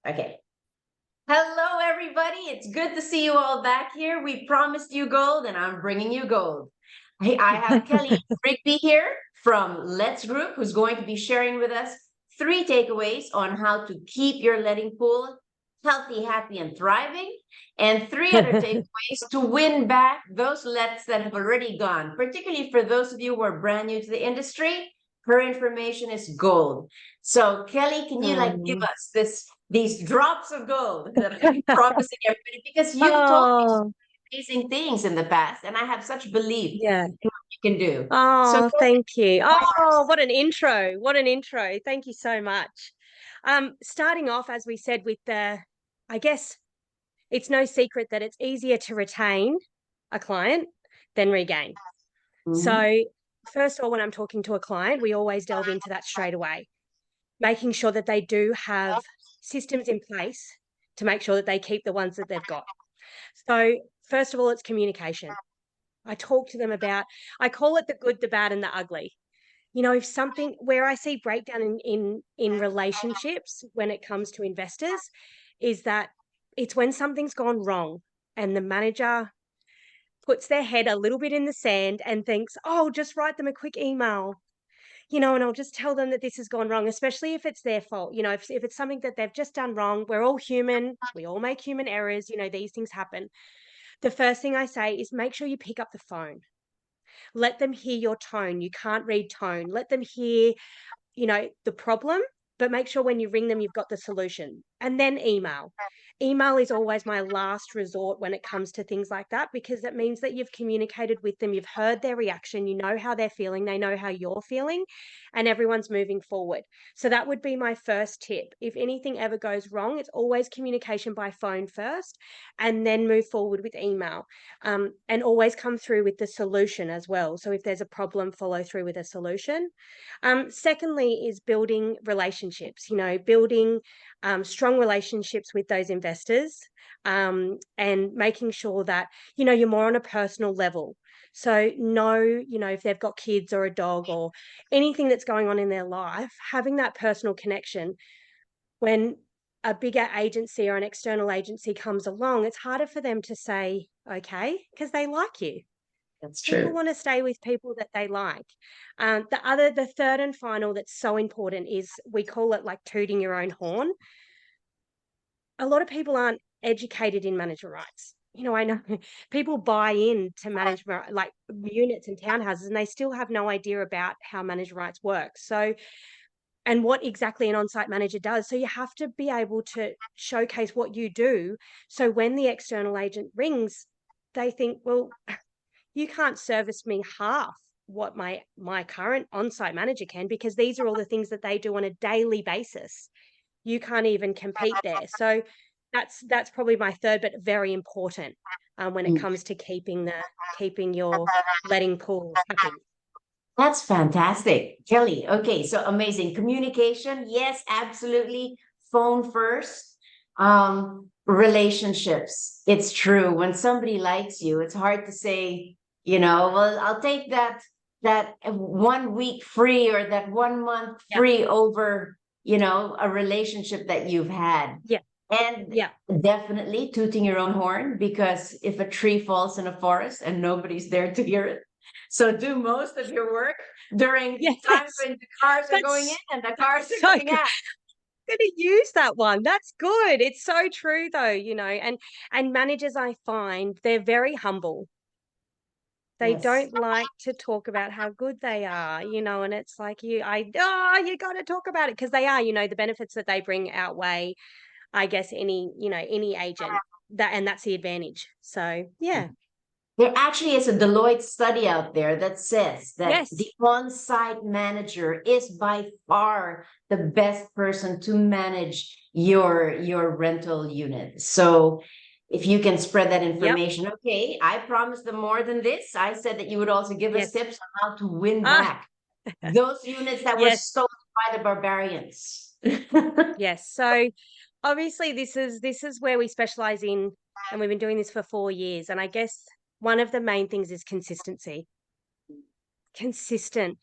Okay. Hello, everybody. It's good to see you all back here. We promised you gold, and I'm bringing you gold. Hey, I have Kelley Rigby here from Let's Group, who's going to be sharing with us 3 takeaways on how to keep your letting pool healthy, happy, and thriving, and 3 other takeaways to win back those lets that have already gone, particularly for those of you who are brand new to the industry. Her information is gold. So, Kelley, can you give Um, us these drops of gold that I'm promising everybody? Because you've told me oh, amazing things in the past, and I have such belief yeah. in what you can do. So Oh, go thank you. ahead. Oh, what an intro. What an intro. Thank you so much. Starting off, as we said, with I guess it's no secret that it's easier to retain a client than regain. Mhm. So, first of all, when I'm talking to a client, we always delve into that straight away, making sure that they do have systems in place to make sure that they keep the ones that they've got. So, first of all, it's communication. I talk to them about, I call it the good, the bad, and the ugly. If something where I see breakdown in relationships when it comes to investors is that it's when something's gone wrong and the manager puts their head a little bit in the sand and thinks, oh, just write them a quick email, and I'll just tell them that this has gone wrong, especially if it's their fault. If it's something that they've just done wrong, we're all human. We all make human errors. These things happen. The first thing I say is make sure you pick up the phone. Let them hear your tone. You can't read tone. Let them hear, the problem, but make sure when you ring them, you've got the solution. And then email. Email is always my last resort when it comes to things like that, because it means that you've communicated with them, you've heard their reaction, you know how they're feeling, they know how you're feeling, and everyone's moving forward. So that would be my first tip. If anything ever goes wrong, it's always communication by phone first, and then move forward with email. And always come through with the solution as well. So if there's a problem, follow through with a solution. Secondly, is building relationships, building strong relationships with those investors, and making sure that, you're more on a personal level. So, if they've got kids or a dog or anything that's going on in their life, having that personal connection when a bigger agency or an external agency comes along, it's harder for them to say, okay, because they like you. That's People true. want to stay with people that they like. The third and final that's so important is, we call it like tooting your own horn. A lot of people aren't educated in manager rights. I know people buy in to management, like units and townhouses, and they still have no idea about how manager rights work. So, and what exactly an on-site manager does. So you have to be able to showcase what you do. So when the external agent rings, they think, well, you can't service me half what my current on-site manager can, because these are all the things that they do on a daily basis. You can't even compete there. So that's probably my third, but very important, when it Mm. comes to keeping your letting pool happy. That's fantastic, Kelley. Okay, so amazing communication. Yes, absolutely. Phone first. Relationships. It's true. When somebody likes you, it's hard to say, well, I'll take that 1 week free or that 1 month Yeah, free over, a relationship that you've had. yeah, And yeah. definitely tooting your own horn, because if a tree falls in a forest and nobody's there to hear it, so do most of your work during times Yes, when the cars are going in that's and the cars that's are so going good. out. I'm gonna use that one. That's good. It's so true though, and managers, I find, they're very humble. They Yes. don't like to talk about how good they are, and it's like, you got to talk about it, because they are, the benefits that they bring outweigh, I guess, any agent, and that's the advantage. So, yeah. There actually is a Deloitte study out there that says that the Yes. on-site manager is by far the best person to manage your rental unit. So if you can spread that Yep. information, okay, I promised them more than this. I said that you would also give us Yes. tips on how to win Ah, back those units that were yes. stolen by the barbarians. Yes. So, obviously, this is where we specialize in, and we've been doing this for 4 years, and I guess one of the main things is consistency. Consistent.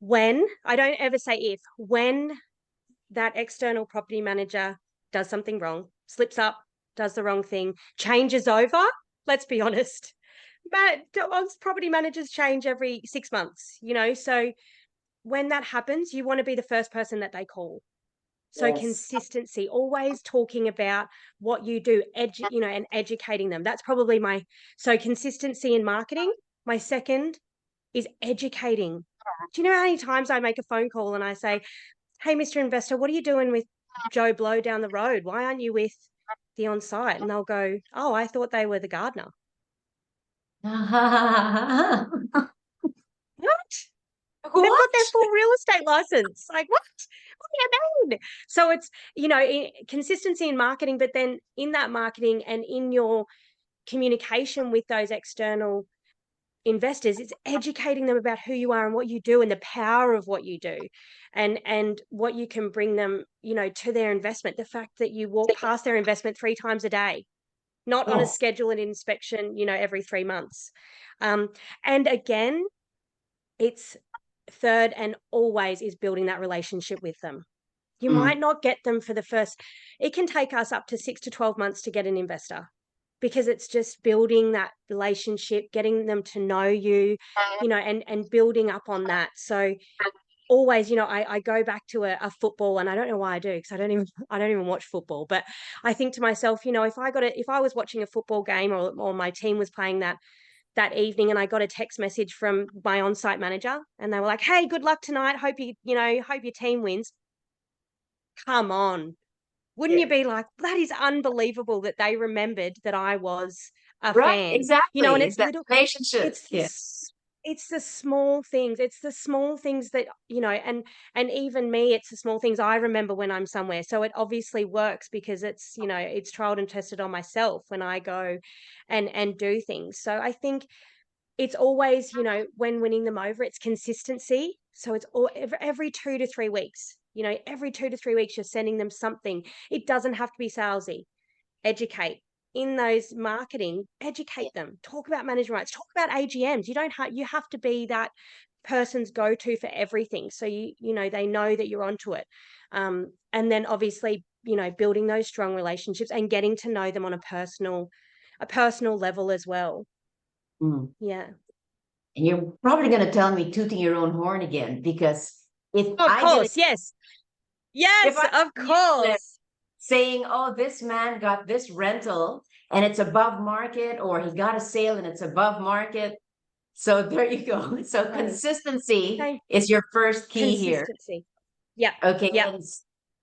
When, I don't ever say if, when that external property manager does something wrong, slips up, does the wrong thing, changes over. Let's be honest. Property managers change every 6 months, so when that happens, you want to be the first person that they call. So Yes. consistency, always talking about what you do, and educating them. That's probably so consistency in marketing. My second is educating. Do you know how many times I make a phone call and I say, hey, Mr. Investor, what are you doing with Joe Blow down the road? Why aren't you with the on-site? And they'll go, oh, I thought they were the gardener. What? They've got their What? full real estate license. Like, what? What do you mean? So it's, consistency in marketing, but then in that marketing and in your communication with those external investors, it's educating them about who you are and what you do and the power of what you do and what you can bring them, to their investment. The fact that you walk past their investment 3 times a day, not on a Yes. scheduled inspection, every 3 months. And again, it's third and always is building that relationship with them. You might not get them for the first, it can take us up to 6 to 12 months to get an investor because it's just building that relationship, getting them to know you, and building up on that. So always, I go back to a football, and I don't know why I do, because I don't even watch football, but I think to myself, if I was watching a football game or my team was playing that evening and I got a text message from my on-site manager and they were like, hey, good luck tonight. Hope hope your team wins. Come on. Wouldn't you Yeah. be like, that is unbelievable that they remembered that I was a Right. fan, and Exactly. It's it's that little, relationship. it's Yeah. it's the small things. It's the small things that, and even me, it's the small things I remember when I'm somewhere. So it obviously works because it's tried and tested on myself when I go and do things. So I think it's always, when winning them over, it's consistency. So it's every 2 to 3 weeks, every 2 to 3 weeks, you're sending them something. It doesn't have to be salesy. Educate in those marketing, educate them, talk about management rights, talk about AGMs. You have to be that person's go-to for everything. So they know that you're onto it. And then obviously, building those strong relationships and getting to know them on a personal level as well. Mm. Yeah. And you're probably going to tell me tooting your own horn again, because if Of I get a course, yes. if Yes, I of newsletter course. saying, oh, this man got this rental and it's above market, or he got a sale and it's above market. So there you go. So Oh, consistency okay. is your first key here. Consistency. Yep. Okay. Yep. And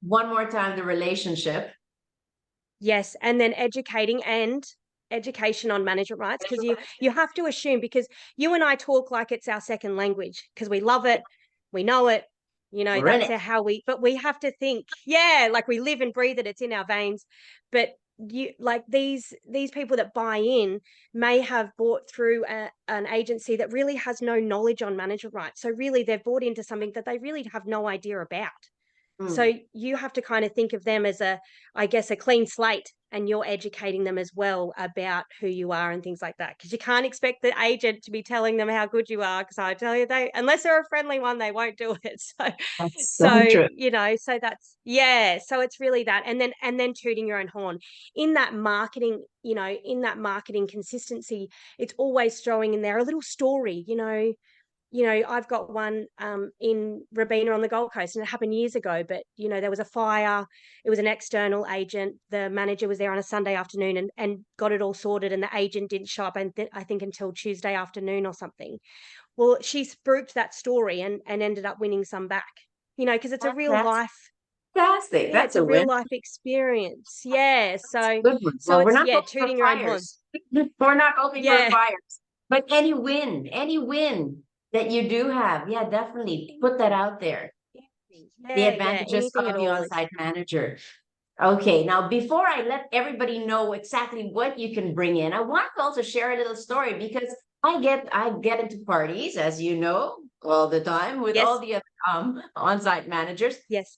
one more time, the relationship. Yes. And then education on management rights, because you have to assume, because you and I talk like it's our second language because we love it, we know it, We're in that's it. but we have to think, yeah, like we live and breathe it, it's in our veins. But you, like, these people that buy in may have bought through an agency that really has no knowledge on management rights. So really they've bought into something that they really have no idea about. Mm. So you have to kind of think of them as I guess, a clean slate, and you're educating them as well about who you are and things like that. Because you can't expect the agent to be telling them how good you are, because I tell you, unless they're a friendly one, they won't do it. So, That's so so true. so that's, yeah. So it's really that, and then tooting your own horn in that marketing. Consistency. It's always throwing in there a little story. I've got one in Robina on the Gold Coast, and it happened years ago, but, there was a fire. It was an external agent. The manager was there on a Sunday afternoon and got it all sorted, and the agent didn't show up, I think, until Tuesday afternoon or something. Well, she spruiked that story and ended up winning some back, because it's a real That's life. fantastic. Yeah, That's it's a a real win. life experience. Yeah. So, Good one. so Well, we're it's, not yeah, hoping for tooting your own horn. fires. We're not hoping for Yeah. fires. But any win that you do have, yeah, definitely put that out there. The Yeah, yeah, advantages anything at of the all. on-site manager. Okay, now before I let everybody know exactly what you can bring in, I want to also share a little story, because I get into parties, as you know, all the time with all Yes, the other on-site managers, yes.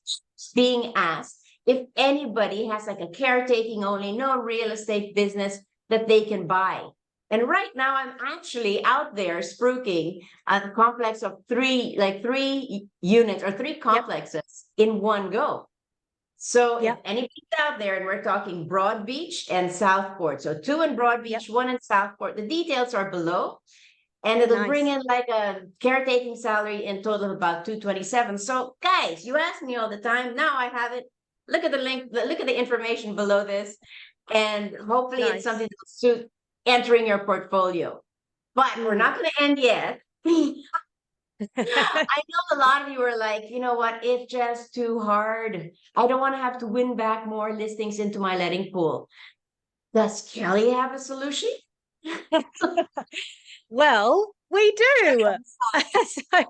being asked if anybody has like a caretaking only, no real estate business that they can buy. And right now I'm actually out there spruiking a complex of three units or three Yep. complexes in one go. So if Yep. anybody's out there, and we're talking Broad Beach and Southport, so 2 in Broad Yep. Beach, 1 in Southport. The details are below, and it'll bring Nice. in like a caretaking salary in total of about 227. So guys, you ask me all the time. Now I have it. Look at the link, look at the information below this, and hopefully it's something Nice. that will suit entering your portfolio. But we're Mm. not going to end yet. I know a lot of you are like, you know what, it's just too hard. I don't want to have to win back more listings into my letting pool. Does Kelley have a solution? Well, we do. so,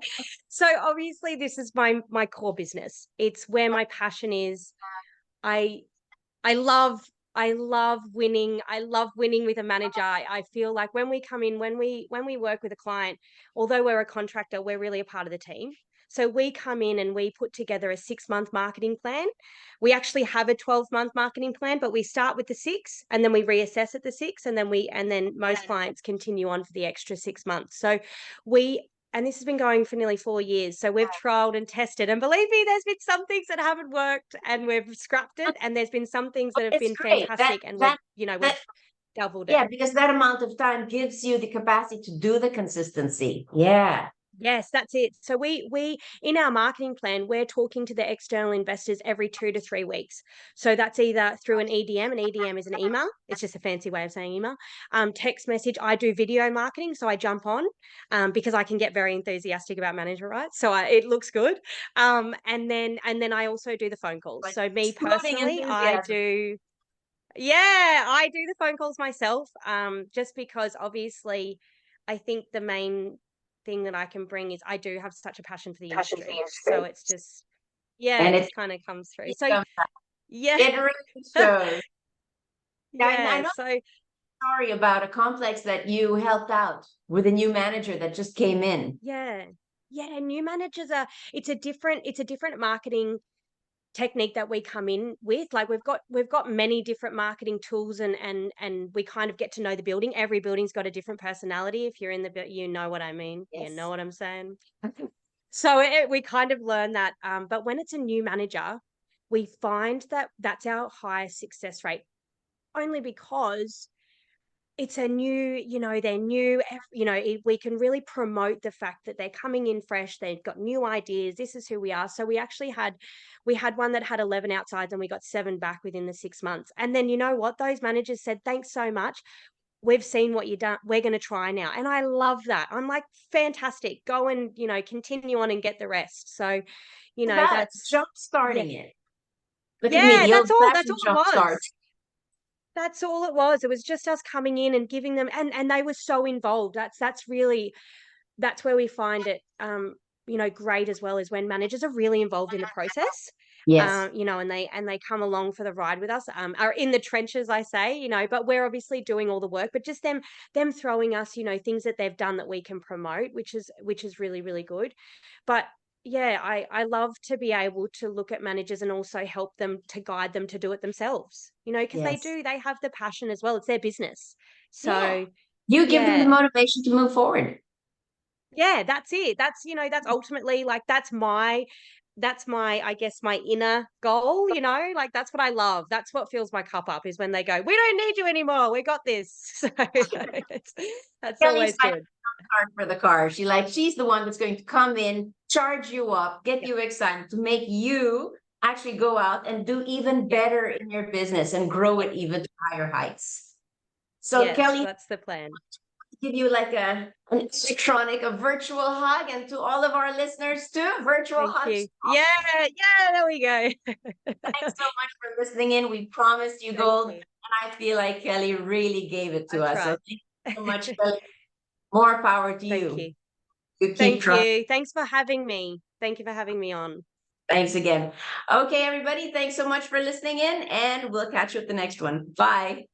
so obviously this is my core business. It's where my passion is. I I love I love winning. I love winning with a manager. I feel like when we come in, when we work with a client, although we're a contractor, we're really a part of the team. So we come in and we put together a 6-month marketing plan. We actually have a 12-month marketing plan, but we start with the 6 and then we reassess at the 6 and then most clients continue on for the extra 6 months. So we and this has been going for nearly 4 years. So we've trialed and tested. And believe me, there's been some things that haven't worked and we've scrapped it. And there's been some things that have It's been great. fantastic and That, we've doubled it. yeah, because that amount of time gives you the capacity to do the consistency. Yeah. Yes, that's it. So we in our marketing plan, we're talking to the external investors every 2 to 3 weeks. So that's either through an EDM. An EDM is an email. It's just a fancy way of saying email. Text message. I do video marketing, so I jump on because I can get very enthusiastic about management rights. So it looks good. And then I also do the phone calls. Like So me exploding personally, I enthusiasm. do. Yeah, I do the phone calls myself, just because obviously I think the main thing that I can bring is I do have such a passion for the Passion for the industry. So industry. it's just, yeah, And it it, just kind of comes through. it So yeah, really shows. I yeah. know So a story about a complex that you helped out with a new manager that just came in. yeah, yeah. New managers are, it's a different marketing technique that we come in with. Like we've got many different marketing tools and we kind of get to know the building. Every building's got a different personality. If you're in you know what I mean. You know Yes. what I'm saying. So we kind of learn that. But when it's a new manager, we find that that's our highest success rate, only because it's a new, they're new, we can really promote the fact that they're coming in fresh, they've got new ideas, this is who we are. So we had one that had 11 outsides and we got 7 back within the 6 months. And then you know what? Those managers said, "Thanks so much. We've seen what you've done. We're going to try now." And I love that. I'm like, fantastic. Go and, continue on and get the rest. So, About it, that's jump yeah. starting it. Look at me, Yeah, the old that's fashioned all it jump start. was. That's all it was. It was just us coming in and giving them, and they were so involved. That's really, that's where we find it, great as well, is when managers are really involved in the process, Yes. and they come along for the ride with us, are in the trenches, I say, but we're obviously doing all the work, but just them throwing us, things that they've done that we can promote, which is really, really good. But yeah, I love to be able to look at managers and also help them to guide them to do it themselves, because Yes. they have the passion as well. It's their business. Yeah. So You give them the yeah. motivation to move forward. Yeah, that's it. That's ultimately, like, that's my, I guess, my inner goal, like that's what I love. That's what fills my cup up, is when they go, "We don't need you anymore. We got this." So that's Kelley's always like good. card for the car. She's the one that's going to come in, charge you up, get Yep. you excited to make you actually go out and do even Yep. better in your business and grow it even to higher heights. So Yes, Kelley, that's the plan. give you like a virtual hug, and to all of our listeners too, virtual Thank hugs. you. Yeah, yeah, there we go. Thanks so much for listening in. We promised you Thank gold, you. and I feel like Kelley really gave it I to us. So tried. thank you so much, Kelley. More power to Thank you. you. You keep Thank trying. you. Thanks for having me. Thank you for having me on. Thanks again. Okay, everybody. Thanks so much for listening in, and we'll catch you at the next one. Bye.